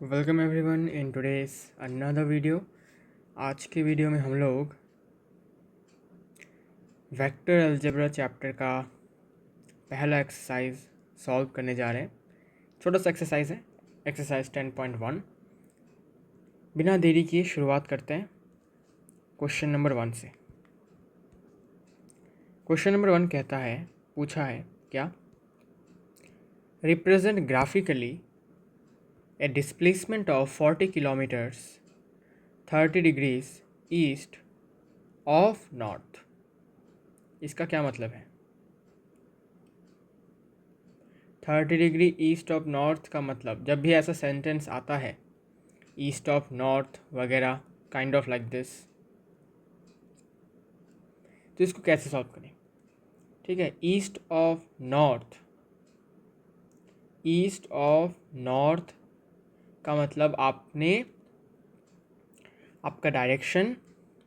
Welcome everyone in today's another video. आज के video में हम लोग वेक्टर अलजेब्रा चैप्टर का पहला एक्सरसाइज सॉल्व करने जा रहे हैं। छोटा सा एक्सरसाइज है, एक्सरसाइज 10.1। बिना देरी किए शुरुआत करते हैं क्वेश्चन नंबर 1 से। क्वेश्चन नंबर 1 कहता है, पूछा है क्या, represent graphically a displacement of 40 kilometers 30 degrees east of north। इसका क्या मतलब है? 30 डिग्री ईस्ट ऑफ नॉर्थ का मतलब, जब भी ऐसा सेंटेंस आता है ईस्ट ऑफ नॉर्थ वगैरह काइंड ऑफ लाइक दिस, तो इसको कैसे सॉल्व करें? ठीक है, east of north, east of north का मतलब आपका डायरेक्शन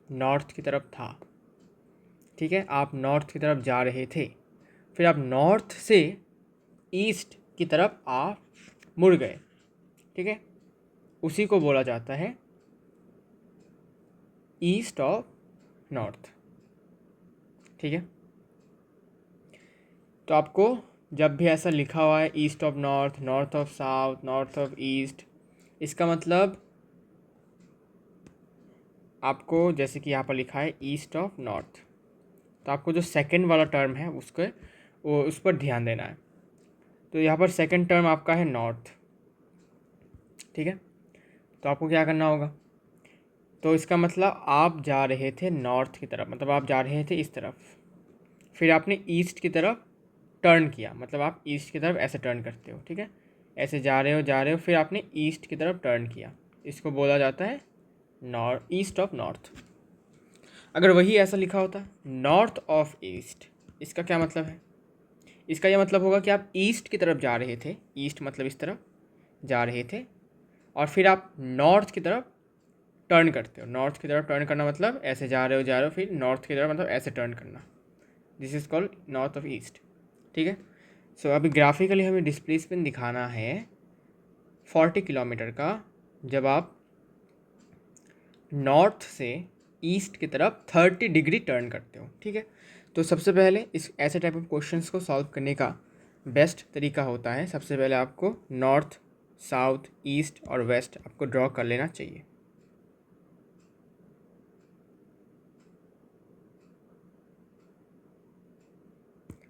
नॉर्थ की तरफ था। ठीक है, आप नॉर्थ की तरफ जा रहे थे, फिर आप नॉर्थ से ईस्ट की तरफ आप मुड़ गए। ठीक है, उसी को बोला जाता है ईस्ट ऑफ नॉर्थ। ठीक है, तो आपको जब भी ऐसा लिखा हुआ है east of north, north of south, north of east, इसका मतलब आपको जैसे कि यहाँ पर लिखा है ईस्ट ऑफ नॉर्थ, तो आपको जो सेकंड वाला टर्म है उस पर ध्यान देना है। तो यहाँ पर सेकंड टर्म आपका है नॉर्थ। ठीक है, तो आपको क्या करना होगा, तो इसका मतलब आप जा रहे थे नॉर्थ की तरफ, मतलब आप जा रहे थे इस तरफ, फिर आपने ईस्ट की तरफ टर्न किया, मतलब आप ईस्ट की तरफ ऐसे टर्न करते हो। ठीक है, ऐसे जा रहे हो, फिर आपने ईस्ट की तरफ टर्न किया, इसको बोला जाता है नॉर्थ, ईस्ट ऑफ नॉर्थ। अगर वही ऐसा लिखा होता नॉर्थ ऑफ ईस्ट, इसका क्या मतलब है? इसका यह मतलब होगा कि आप ईस्ट की तरफ जा रहे थे, ईस्ट मतलब इस तरफ जा रहे थे, और फिर आप नॉर्थ की तरफ टर्न करते हो। नॉर्थ की तरफ टर्न करना मतलब ऐसे जा रहे हो, फिर नॉर्थ की तरफ मतलब ऐसे टर्न करना। This is called north of east. ठीक है, सो अभी ग्राफिकली हमें डिस्प्लेसमेंट दिखाना है 40 किलोमीटर का, जब आप नॉर्थ से ईस्ट की तरफ 30 डिग्री टर्न करते हो। ठीक है, तो सबसे पहले इस ऐसे टाइप ऑफ क्वेश्चंस को सॉल्व करने का बेस्ट तरीका होता है, सबसे पहले आपको नॉर्थ, साउथ, ईस्ट और वेस्ट आपको ड्रॉ कर लेना चाहिए।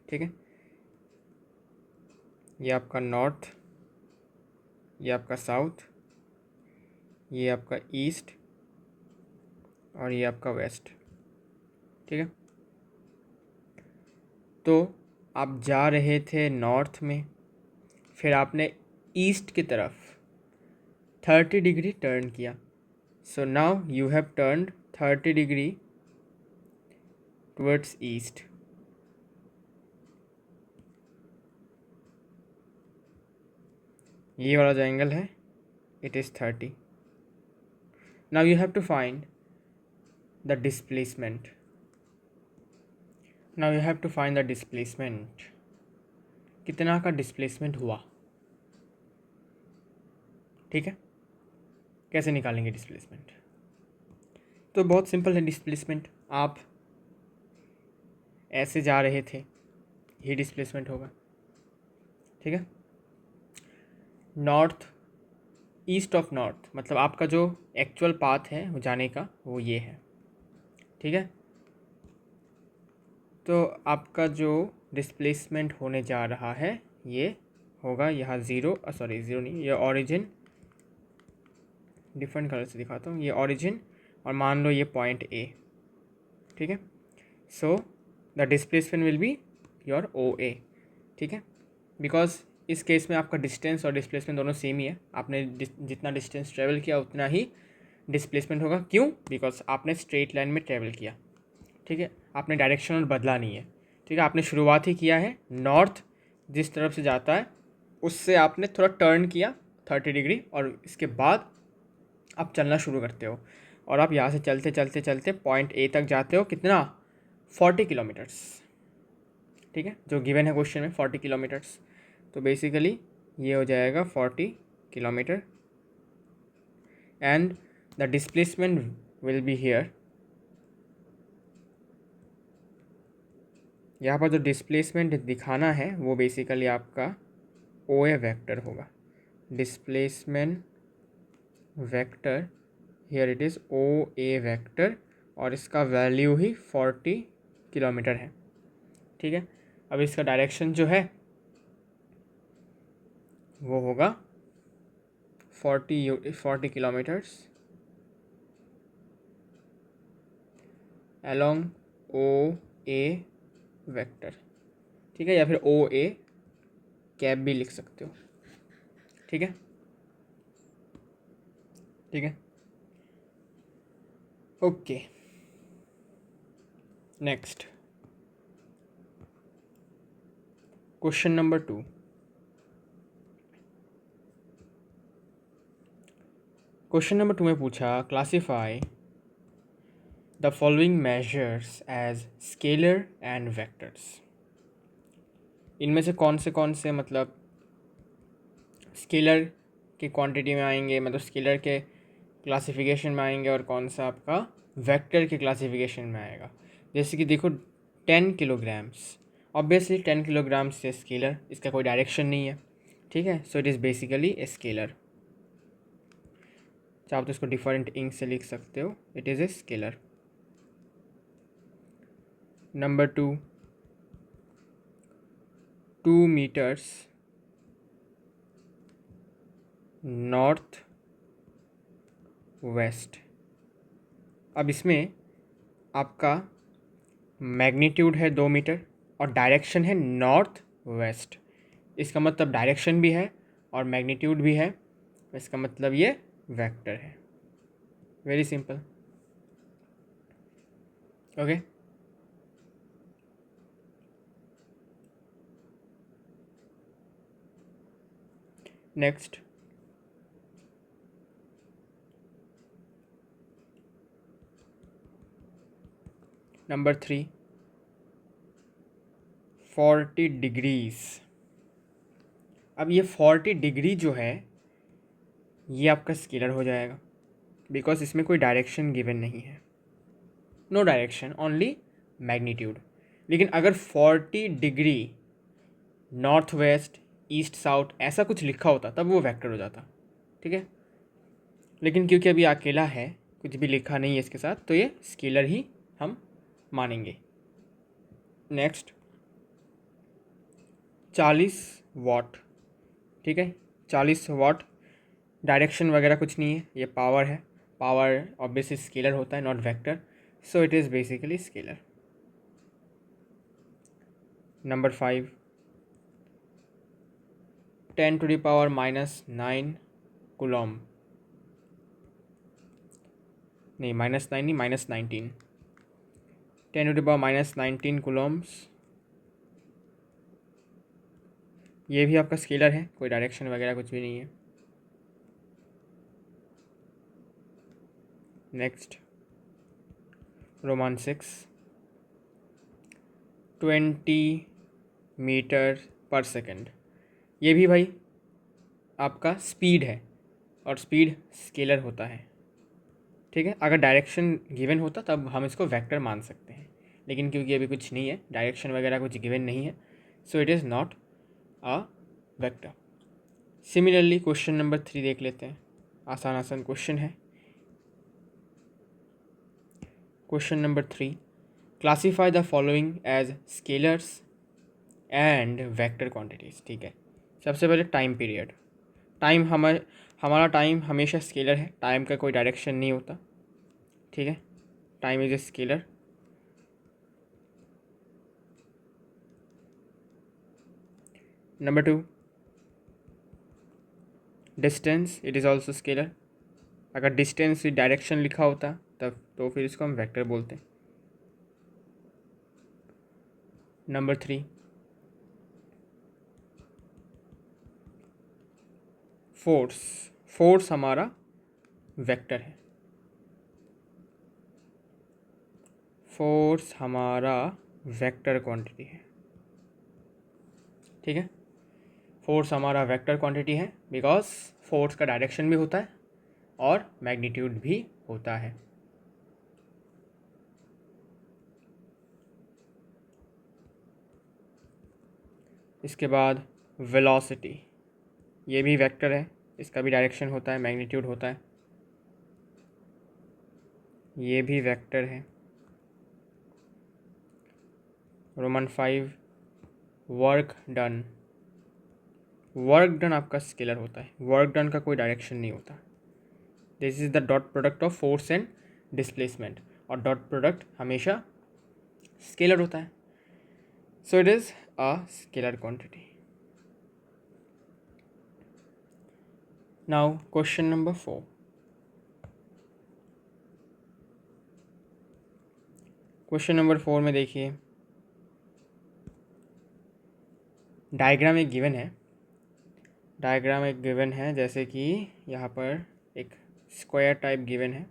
ठीक है, ये आपका नॉर्थ, ये आपका साउथ, ये आपका ईस्ट और ये आपका वेस्ट। ठीक है, तो आप जा रहे थे नॉर्थ में, फिर आपने ईस्ट की तरफ 30 डिग्री टर्न किया। So now you have turned 30 degree towards east. ये वाला जो एंगल है it is 30। Now you have to find the displacement. Now you have to find the displacement, कितना का डिस्प्लेसमेंट हुआ। ठीक है, कैसे निकालेंगे डिस्प्लेसमेंट? तो बहुत सिंपल है डिस्प्लेसमेंट, आप ऐसे जा रहे थे, ये डिस्प्लेसमेंट होगा। ठीक है, नॉर्थ, ईस्ट ऑफ नॉर्थ मतलब आपका जो एक्चुअल पाथ है वो जाने का वो ये है। ठीक है, तो आपका जो डिस्प्लेसमेंट होने जा रहा है ये होगा यहाँ ज़ीरो नहीं, ये ओरिजिन, डिफरेंट कलर से दिखाता हूँ, ये ओरिजिन और मान लो ये पॉइंट ए। ठीक है, so the displacement will be your O A. ठीक है, बिकॉज इस केस में आपका डिस्टेंस और डिस्प्लेसमेंट दोनों सेम ही है, आपने जितना डिस्टेंस ट्रेवल किया उतना ही डिस्प्लेसमेंट होगा। क्यों? बिकॉज आपने स्ट्रेट लाइन में ट्रेवल किया। ठीक है, आपने डायरेक्शनल बदला नहीं है। ठीक है, आपने शुरुआत ही किया है नॉर्थ, जिस तरफ से जाता है उससे आपने थोड़ा टर्न किया 30 डिग्री, और इसके बाद आप चलना शुरू करते हो, और आप यहाँ से चलते चलते चलते पॉइंट ए तक जाते हो। कितना? 40 किलोमीटर्स। ठीक है, जो गिवन है क्वेश्चन में 40 किलोमीटर्स, तो बेसिकली ये हो जाएगा 40 kilometre and the displacement will be here. यहाँ पर जो डिस्प्लेसमेंट दिखाना है वो बेसिकली आपका ओ ए वेक्टर होगा। Displacement vector here it is O A vector, और इसका वैल्यू ही 40 किलोमीटर है। ठीक है, अब इसका डायरेक्शन जो है वो होगा 40 kilometres along O A vector. ठीक है, या फिर ओ ए कैप भी लिख सकते हो। ठीक है, ठीक है, okay. Next question number 2। Question number 2 में पूछा classify the following measures as scalar and vectors. इनमें से कौन से मतलब स्केलर की क्वांटिटी में आएंगे, मतलब स्केलर के क्लासिफिकेशन में आएंगे, और कौन सा आपका वेक्टर के क्लासिफिकेशन में आएगा। जैसे कि देखो 10 किलोग्राम्स, ऑब्वियसली 10 किलोग्राम्स से स्केलर, इसका कोई डायरेक्शन नहीं है। ठीक है, so it is basically a scalar. चाहो तो इसको डिफरेंट इंक से लिख सकते हो, it is a scalar. Number 2, 2 metres north west. अब इसमें आपका मैग्नीट्यूड है 2 मीटर और डायरेक्शन है नॉर्थ वेस्ट। इसका मतलब डायरेक्शन भी है और मैग्नीट्यूड भी है, इसका मतलब ये वेक्टर है। Very simple. Okay, next number 3, 40 degrees. अब ये 40 डिग्री जो है ये आपका स्केलर हो जाएगा, बिकॉज इसमें कोई डायरेक्शन गिवन नहीं है, नो डायरेक्शन, ओनली मैग्नीट्यूड। लेकिन अगर 40 degree north west east south ऐसा कुछ लिखा होता तब वो वेक्टर हो जाता। ठीक है, लेकिन क्योंकि अभी अकेला है, कुछ भी लिखा नहीं है इसके साथ, तो ये स्केलर ही हम मानेंगे। नेक्स्ट 40 वाट। ठीक है, 40 वाट, डायरेक्शन वगैरह कुछ नहीं है, ये पावर है। पावर ऑब्वियसली स्केलर होता है, not vector, so it is basically scalar. Number 5, 10⁻⁻9 Coulomb, नहीं -9 नहीं, -19, 10⁻⁻19 कूलॉम्स। ये भी आपका स्केलर है, कोई डायरेक्शन वगैरह कुछ भी नहीं है। नेक्स्ट रोमान 6, 20 मीटर पर सेकेंड। ये भी भाई आपका स्पीड है, और स्पीड स्केलर होता है। ठीक है, अगर डायरेक्शन गिवन होता तब हम इसको वेक्टर मान सकते हैं, लेकिन क्योंकि अभी कुछ नहीं है, डायरेक्शन वगैरह कुछ गिवन नहीं है, so it is not a vector. Similarly question number 3 देख लेते हैं, आसान आसान क्वेश्चन है। Question number 3, classify the following as scalars and vector quantities. ठीक है, सबसे पहले टाइम पीरियड। टाइम हमारा टाइम हमेशा स्केलर है, टाइम का कोई डायरेक्शन नहीं होता। ठीक है, time is a scalar. Number 2, distance, it is also scalar. अगर डिस्टेंस डायरेक्शन लिखा होता तब तो फिर इसको हम वेक्टर बोलते हैं। Number 3, force. फोर्स हमारा वेक्टर है, फोर्स हमारा वेक्टर क्वांटिटी है। ठीक है, फोर्स हमारा वेक्टर क्वांटिटी है, बिकॉज फोर्स का डायरेक्शन भी होता है और मैग्नीट्यूड भी होता है। इसके बाद वेलोसिटी, ये भी वेक्टर है, इसका भी डायरेक्शन होता है, मैग्नीट्यूड होता है, ये भी वेक्टर है। Roman 5 work done, work done आपका स्केलर होता है, वर्क डन का कोई डायरेक्शन नहीं होता। This is the dot product of force and displacement, और डॉट प्रोडक्ट हमेशा स्केलर होता है, so it is a scalar quantity. Now question number 4, question number 4 में देखिए, डायग्राम एक गिवन है, डायग्राम एक गिवन है, जैसे कि यहाँ पर एक स्क्वायर टाइप गिवन है,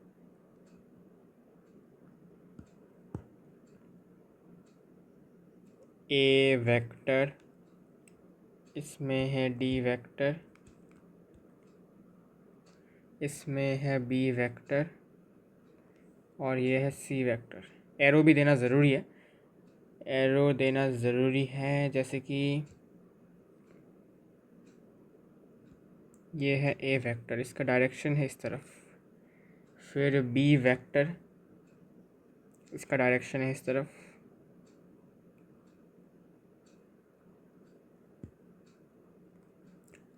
ए वेक्टर, इसमें है डी वेक्टर, इसमें है बी वेक्टर, और ये है सी वेक्टर। एरो भी देना ज़रूरी है, एरो देना ज़रूरी है, जैसे कि ये है ए वेक्टर, इसका डायरेक्शन है इस तरफ, फिर बी वेक्टर, इसका डायरेक्शन है इस तरफ,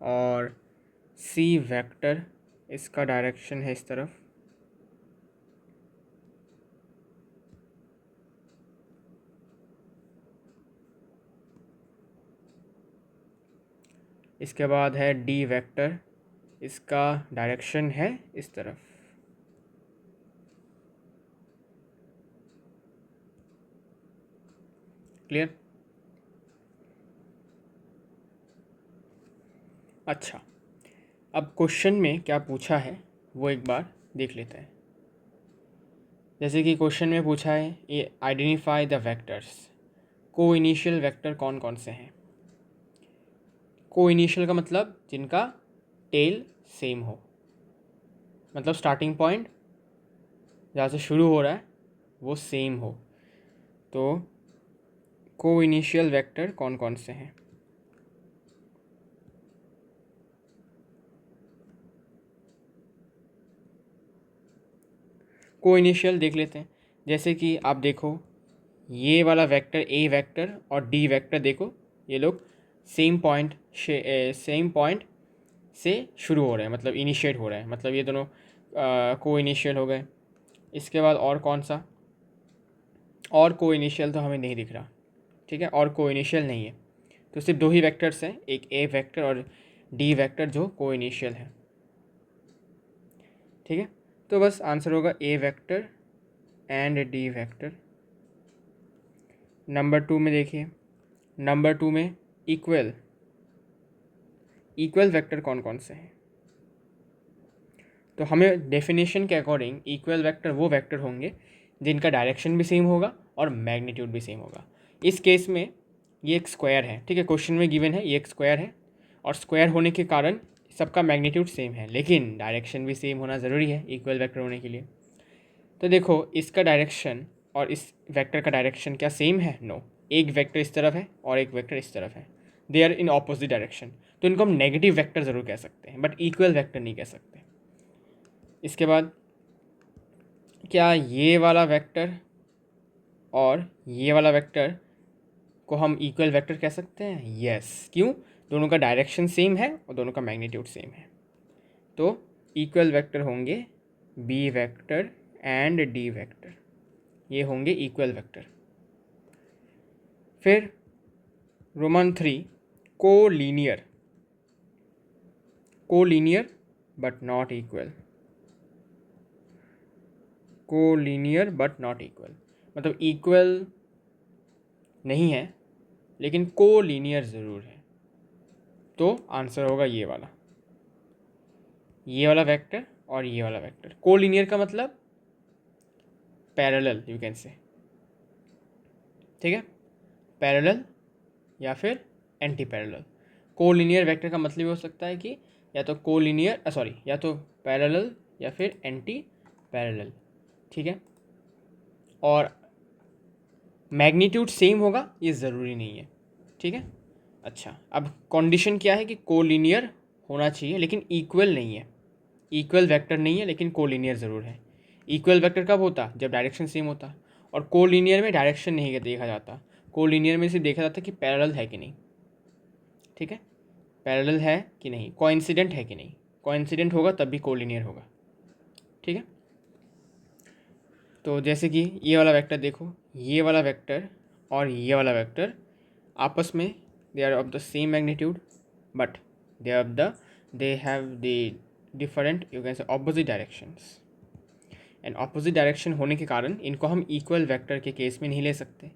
और सी वेक्टर, इसका डायरेक्शन है इस तरफ, इसके बाद है डी वेक्टर, इसका डायरेक्शन है इस तरफ। क्लियर? अच्छा, अब क्वेश्चन में क्या पूछा है वो एक बार देख लेते हैं। जैसे कि क्वेश्चन में पूछा है, ये आइडेंटिफाई द वेक्टर्स, को इनिशियल वेक्टर कौन कौन से हैं। को इनिशियल का मतलब जिनका टेल सेम हो, मतलब स्टार्टिंग पॉइंट जहाँ से शुरू हो रहा है वो सेम हो। तो को इनिशियल वेक्टर कौन कौन से हैं? को इनिशियल देख लेते हैं, जैसे कि आप देखो ये वाला वेक्टर ए वेक्टर और डी वेक्टर, देखो ये लोग सेम पॉइंट से शुरू हो रहे हैं, मतलब इनिशिएट हो रहे हैं, मतलब ये दोनों को इनिशियल हो गए। इसके बाद और कौन सा, और को इनिशियल तो हमें नहीं दिख रहा, ठीक है, और को इनिशियल नहीं है, तो सिर्फ दो ही वेक्टर्स हैं, एक ए वेक्टर और डी वेक्टर जो को इनिशियल है। ठीक है, तो बस आंसर होगा A vector and D vector. Number 2 में देखिए, नंबर 2 में इक्वल वेक्टर कौन कौन से हैं। तो हमें डेफिनेशन के अकॉर्डिंग इक्वल वेक्टर वो वेक्टर होंगे जिनका डायरेक्शन भी सेम होगा और मैग्नीट्यूड भी सेम होगा। इस केस में ये एक स्क्वायर है, ठीक है, क्वेश्चन में गिवन है ये एक स्क्वायर है, और स्क्वायर होने के कारण सबका मैग्नीट्यूड सेम है, लेकिन डायरेक्शन भी सेम होना ज़रूरी है इक्वल वेक्टर होने के लिए। तो देखो इसका डायरेक्शन और इस वेक्टर का डायरेक्शन क्या सेम है? नो, एक वेक्टर इस तरफ है और एक वेक्टर इस तरफ है, they are in opposite direction, तो इनको हम नेगेटिव वेक्टर ज़रूर कह सकते हैं, बट इक्वल वेक्टर नहीं कह सकते। इसके बाद क्या ये वाला वेक्टर और ये वाला वेक्टर को हम इक्वल वेक्टर कह सकते हैं? यस, क्यों? दोनों का डायरेक्शन सेम है और दोनों का मैग्नीट्यूड सेम है, तो इक्वल वेक्टर होंगे B vector and D vector, ये होंगे इक्वल वेक्टर। फिर Roman 3 collinear, collinear but not equal, collinear but not equal, मतलब इक्वल नहीं है लेकिन कोलीनियर ज़रूर है, तो आंसर होगा ये वाला वेक्टर और ये वाला वेक्टर। कोलीनियर का मतलब पैरेलल, यू कैन से, ठीक है, पैरेलल या फिर एंटी पैरेलल। कोलीनियर वेक्टर का मतलब हो सकता है कि या तो कोलीनियर या तो पैरेलल या फिर एंटी पैरेलल, ठीक है। और मैग्नीट्यूड सेम होगा ये ज़रूरी नहीं है, ठीक है। अच्छा, अब कंडीशन क्या है कि कोलिनियर होना चाहिए लेकिन इक्वल नहीं है, इक्वल वेक्टर नहीं है लेकिन कोलिनियर ज़रूर है। इक्वल वेक्टर कब होता? जब डायरेक्शन सेम होता। और कोलिनियर में डायरेक्शन नहीं देखा जाता, कोलिनियर में सिर्फ देखा जाता कि पैरेलल है कि नहीं, ठीक है, पैरेलल है कि नहीं, कोइंसिडेंट है कि नहीं। कोइंसिडेंट होगा तब भी कोलिनियर होगा, ठीक है। तो जैसे कि ये वाला वेक्टर देखो, ये वाला वेक्टर और ये वाला वेक्टर आपस में they are of the same magnitude, but they have the different, you can say opposite directions. And opposite direction होने के कारण इनको हम इक्वल वेक्टर के केस में नहीं ले सकते,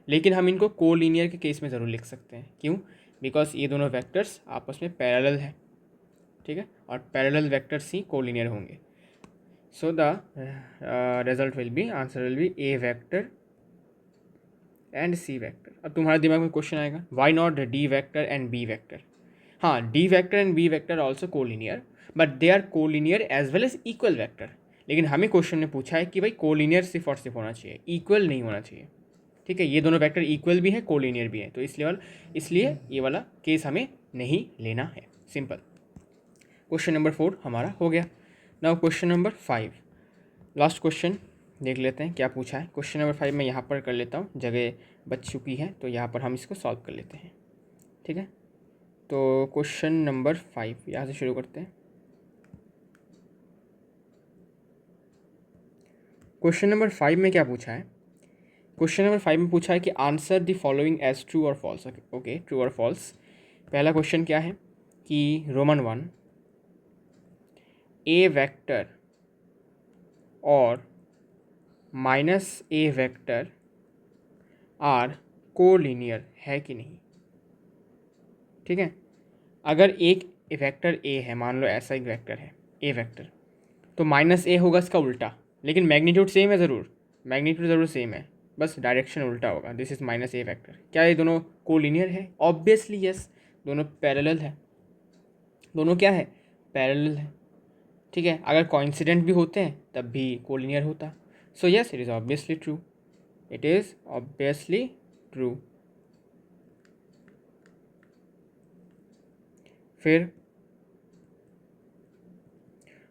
लेकिन हम इनको कोलिनियर के केस में ज़रूर लिख सकते हैं। क्यों? बिकॉज ये दोनों वेक्टर्स आपस में पैरेलल है, ठीक है, और पैरेलल वेक्टर्स ही कोलिनियर होंगे। So the result will be, answer will be A vector and C vector. अब तुम्हारे दिमाग में क्वेश्चन आएगा, why not D vector and B vector? हाँ, D vector and B vector also collinear, but they are collinear as well as equal vector. लेकिन हमें question में पूछा है कि भाई कोलिनियर सिर्फ और सिर्फ होना चाहिए, इक्वल नहीं होना चाहिए, ठीक है। ये दोनों वेक्टर इक्वल भी हैं, कोलिनियर भी हैं, तो इसलिए ये वाला केस हमें नहीं लेना है। सिंपल। क्वेश्चन नंबर 4 हमारा हो गया। Now question number 5, last question देख लेते हैं क्या पूछा है। क्वेश्चन नंबर 5 मैं यहाँ पर कर लेता हूँ, जगह बच चुकी है तो यहाँ पर हम इसको सॉल्व कर लेते हैं, ठीक है। तो क्वेश्चन नंबर 5 यहाँ से शुरू करते हैं। क्वेश्चन नंबर 5 में क्या पूछा है? क्वेश्चन नंबर 5 में पूछा है कि answer the following as true और फॉल्स। ओके, ट्रू और फॉल्स। पहला क्वेश्चन क्या है कि रोमन 1, ए वेक्टर और minus A vector are collinear है कि नहीं, ठीक है। अगर एक वेक्टर ए है, मान लो ऐसा एक वेक्टर है ए वेक्टर, तो माइनस ए होगा इसका उल्टा, लेकिन मैग्नीट्यूड सेम है, ज़रूर मैग्नीट्यूड ज़रूर सेम है, बस डायरेक्शन उल्टा होगा। This is minus A vector. क्या ये दोनों कोलिनियर है? ऑब्वियसली यस, दोनों पैरेलल है। दोनों क्या है? पैरेलल है, ठीक है। अगर कोइंसिडेंट भी होते हैं तब भी कोलिनियर होता। So yes, it is obviously true, it is obviously true. फिर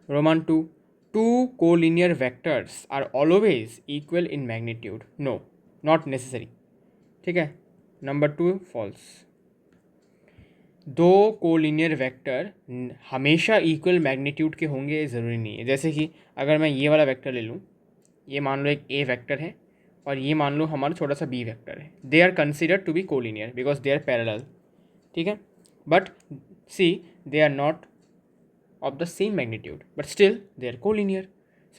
roman 2, two collinear vectors are always equal in magnitude. No, not necessary, ठीक है। Number 2 false. दो कोलिनियर वेक्टर हमेशा इक्वल मैग्नीट्यूड के होंगे ज़रूरी नहीं है। जैसे कि अगर मैं ये वाला वेक्टर ले लूँ, ये मान लो एक ए वेक्टर है और ये मान लो हमारा छोटा सा बी वेक्टर है, they are considered to be collinear because they are parallel, ठीक है। But C, they are not of the same magnitude but still they are collinear.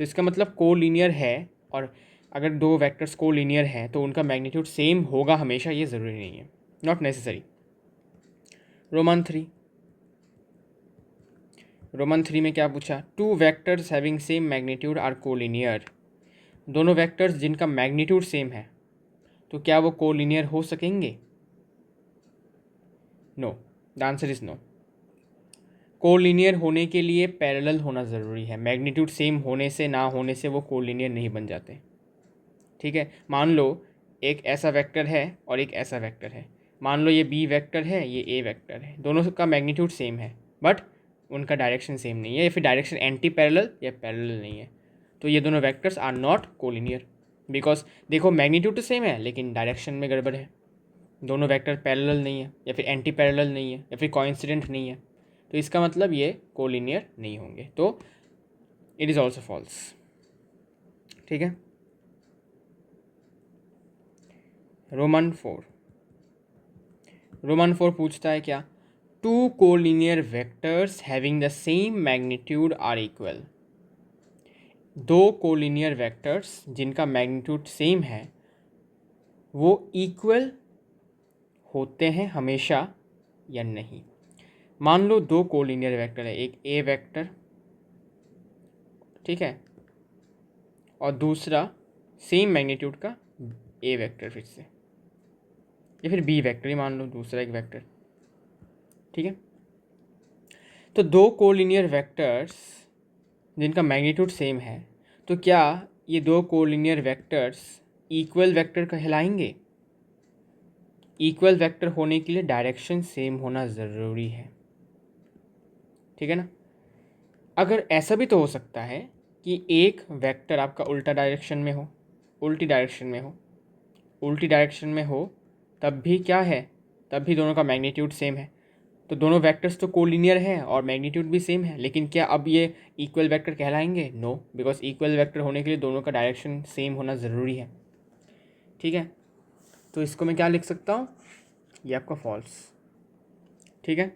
So इसका मतलब कोलिनियर है, और अगर दो वेक्टर्स कोलिनियर हैं तो उनका मैग्नीट्यूड सेम होगा हमेशा, ये ज़रूरी नहीं है, नॉट नेसेसरी। रोमन 3, रोमन 3 में क्या पूछा? Two vectors having same magnitude are collinear. दोनों वेक्टर्स जिनका मैग्नीट्यूड सेम है, तो क्या वो कोलिनियर हो सकेंगे? No, the answer is no. Collinear होने के लिए पैरेलल होना ज़रूरी है, मैग्नीट्यूड सेम होने से ना होने से वो कोलिनियर नहीं बन जाते, ठीक है। मान लो एक ऐसा वेक्टर है और एक ऐसा वेक्टर है, मान लो ये बी वेक्टर है, ये ए वेक्टर है, दोनों का मैग्नीट्यूड सेम है बट उनका डायरेक्शन सेम नहीं है, या फिर डायरेक्शन एंटी पैरेलल या पैरेलल नहीं है, तो ये दोनों vectors are not collinear. Because देखो मैग्नीट्यूड तो सेम है लेकिन डायरेक्शन में गड़बड़ है, दोनों वेक्टर पैरेलल नहीं है या फिर एंटी पैरेलल नहीं है या फिर कोइंसिडेंट नहीं है, तो इसका मतलब ये कोलिनियर नहीं होंगे, तो इट इज़ ऑल्सो फॉल्स, ठीक है। रोमन 4, रोमन 4 पूछता है क्या? Two collinear vectors having the same magnitude are equal. दो कोलिनियर वेक्टर्स जिनका मैग्नीट्यूड सेम है वो इक्वल होते हैं हमेशा या नहीं। मान लो दो कोलिनियर वेक्टर है, एक ए वेक्टर, ठीक है, और दूसरा सेम मैग्नीट्यूड का ए वेक्टर फिर से, या फिर बी वेक्टर ही मान लो, दूसरा एक वेक्टर, ठीक है। तो दो कोलिनियर वेक्टर्स जिनका मैग्नीट्यूड सेम है, तो क्या ये दो कोलिनियर वेक्टर्स इक्वल वेक्टर कहलाएंगे? इक्वल वेक्टर होने के लिए डायरेक्शन सेम होना ज़रूरी है, ठीक है ना। अगर ऐसा भी तो हो सकता है कि एक वेक्टर आपका उल्टा डायरेक्शन में हो, उल्टी डायरेक्शन में हो, उल्टी डायरेक्शन में हो, तब भी क्या है, तब भी दोनों का मैग्नीट्यूड सेम है। तो दोनों वेक्टर्स तो कोलिनियर हैं और मैग्नीट्यूड भी सेम है, लेकिन क्या अब ये इक्वल वेक्टर कहलाएंगे? नो, बिकॉज इक्वल वेक्टर होने के लिए दोनों का डायरेक्शन सेम होना ज़रूरी है, ठीक है। तो इसको मैं क्या लिख सकता हूँ, ये आपका फॉल्स, ठीक है।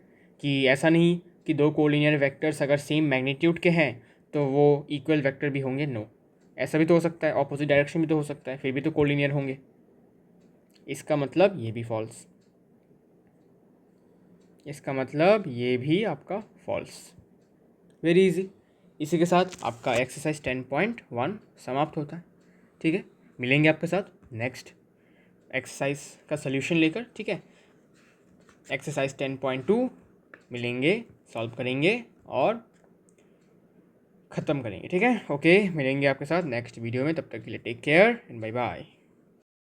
कि ऐसा नहीं कि दो कोलिनियर वेक्टर्स अगर सेम मैग्नीट्यूड के हैं तो वो इक्वल वेक्टर भी होंगे, नो। ऐसा भी तो हो सकता है, ऑपोजिट डायरेक्शन भी तो हो सकता है, फिर भी तो कोलिनियर होंगे। इसका मतलब ये भी फॉल्स, इसका मतलब ये भी आपका फॉल्स। Very easy. इसी के साथ आपका एक्सरसाइज 10.1 समाप्त होता है, ठीक है। मिलेंगे आपके साथ नेक्स्ट एक्सरसाइज का सल्यूशन लेकर, ठीक है। एक्सरसाइज 10.2 मिलेंगे, सॉल्व करेंगे और ख़त्म करेंगे, ठीक है। ओके, मिलेंगे आपके साथ नेक्स्ट वीडियो में, तब तक के लिए take care and bye bye.